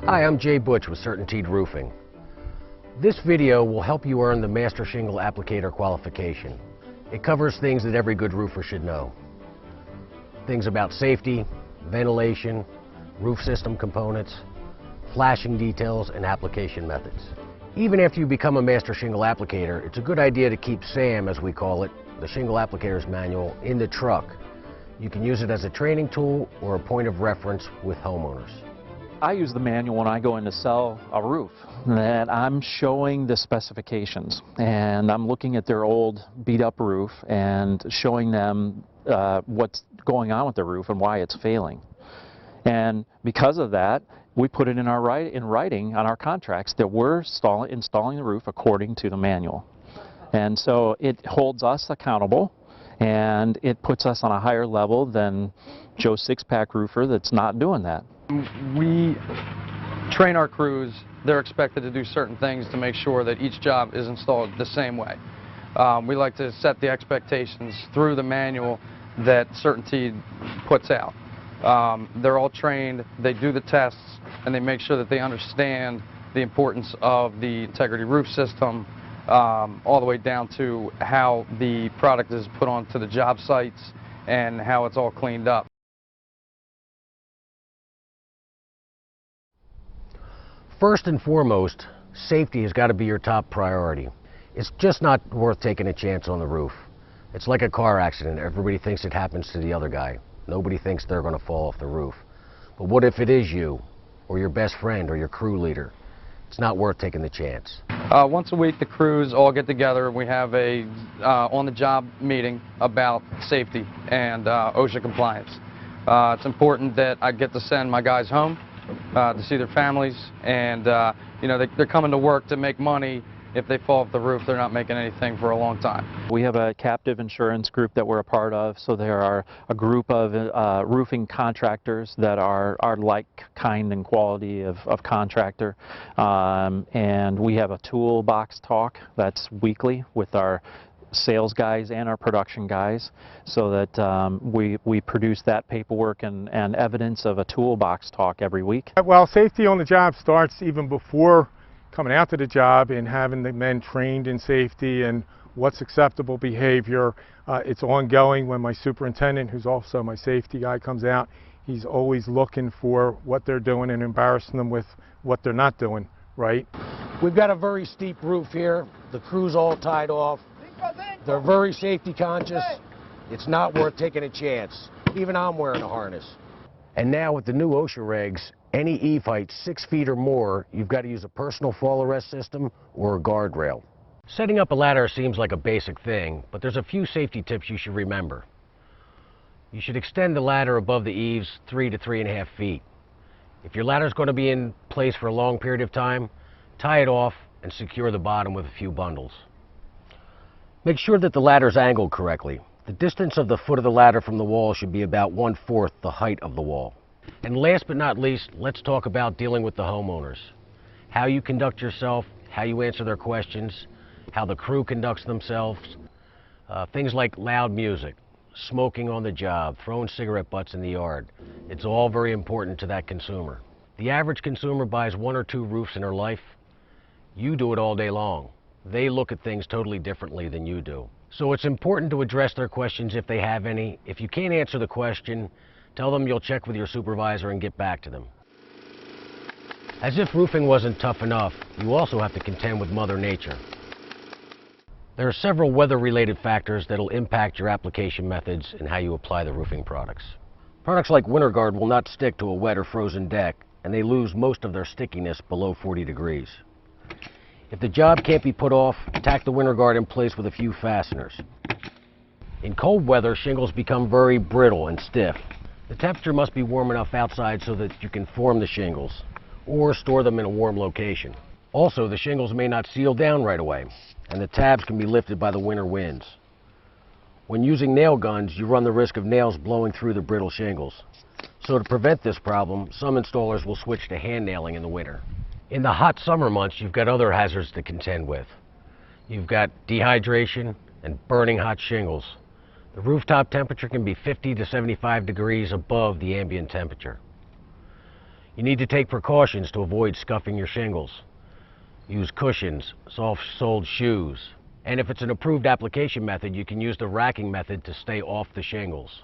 Hi, I'm Jay Butch with Certainteed Roofing. This video will help you earn the Master Shingle Applicator qualification. It covers things that every good roofer should know. Things about safety, ventilation, roof system components, flashing details, and application methods. Even after you become a Master Shingle Applicator, it's a good idea to keep SAM, as we call it, the Shingle Applicator's Manual, in the truck. You can use it as a training tool or a point of reference with homeowners. I use the manual when I go in to sell a roof, that I'm showing the specifications and I'm looking at their old beat up roof and showing them what's going on with the roof and why it's failing. And because of that, we put it in writing on our contracts that we're installing the roof according to the manual. And so it holds us accountable and it puts us on a higher level than Joe Six-Pack roofer that's not doing that. We train our crews. They're expected to do certain things to make sure that each job is installed the same way. We like to set the expectations through the manual that Certainteed puts out. They're all trained, they do the tests, and they make sure that they understand the importance of the integrity roof system, all the way down to how the product is put onto the job sites and how it's all cleaned up. First and foremost, safety has got to be your top priority. It's just not worth taking a chance on the roof. It's like a car accident. Everybody thinks it happens to the other guy. Nobody thinks they're going to fall off the roof. But what if it is you, or your best friend, or your crew leader? It's not worth taking the chance. Once a week, the crews all get together and we have a on-the-job meeting about safety and OSHA compliance. It's important that I get to send my guys home to see their families, and you know, they're coming to work to make money. If they fall off the roof, they're not making anything for a long time. We have a captive insurance group that we're a part of, so there are a group of roofing contractors that are like kind and quality of contractor, and we have a toolbox talk that's weekly with our sales guys and our production guys, so that we produce that paperwork and evidence of a toolbox talk every week. Well, safety on the job starts even before coming out to the job and having the men trained in safety and what's acceptable behavior. It's ongoing. When my superintendent, who's also my safety guy, comes out, he's always looking for what they're doing and embarrassing them with what they're not doing right. We've got a very steep roof here. The crew's all tied off. They're very safety conscious. It's not worth taking a chance. Even I'm wearing a harness. And now with the new OSHA regs, any eave height 6 feet or more, you've got to use a personal fall arrest system or a guardrail. Setting up a ladder seems like a basic thing, but there's a few safety tips you should remember. You should extend the ladder above the eaves 3 to 3.5 feet. If your ladder's going to be in place for a long period of time, tie it off and secure the bottom with a few bundles. Make sure that the ladder's angled correctly. The distance of the foot of the ladder from the wall should be about 1/4 the height of the wall. And last but not least, let's talk about dealing with the homeowners. How you conduct yourself, how you answer their questions, how the crew conducts themselves. Things like loud music, smoking on the job, throwing cigarette butts in the yard. It's all very important to that consumer. The average consumer buys 1 or 2 roofs in her life. You do it all day long. They look at things totally differently than you do. So it's important to address their questions if they have any. If you can't answer the question, tell them you'll check with your supervisor and get back to them. As if roofing wasn't tough enough, you also have to contend with Mother Nature. There are several weather-related factors that'll impact your application methods and how you apply the roofing products. Products like WinterGuard will not stick to a wet or frozen deck, and they lose most of their stickiness below 40 degrees. If the job can't be put off, tack the WinterGuard in place with a few fasteners. In cold weather, shingles become very brittle and stiff. The temperature must be warm enough outside so that you can form the shingles or store them in a warm location. Also, the shingles may not seal down right away, and the tabs can be lifted by the winter winds. When using nail guns, you run the risk of nails blowing through the brittle shingles. So to prevent this problem, some installers will switch to hand nailing in the winter. In the hot summer months, you've got other hazards to contend with. You've got dehydration and burning hot shingles. The rooftop temperature can be 50 to 75 degrees above the ambient temperature. You need to take precautions to avoid scuffing your shingles. Use cushions, soft-soled shoes, and if it's an approved application method, you can use the racking method to stay off the shingles.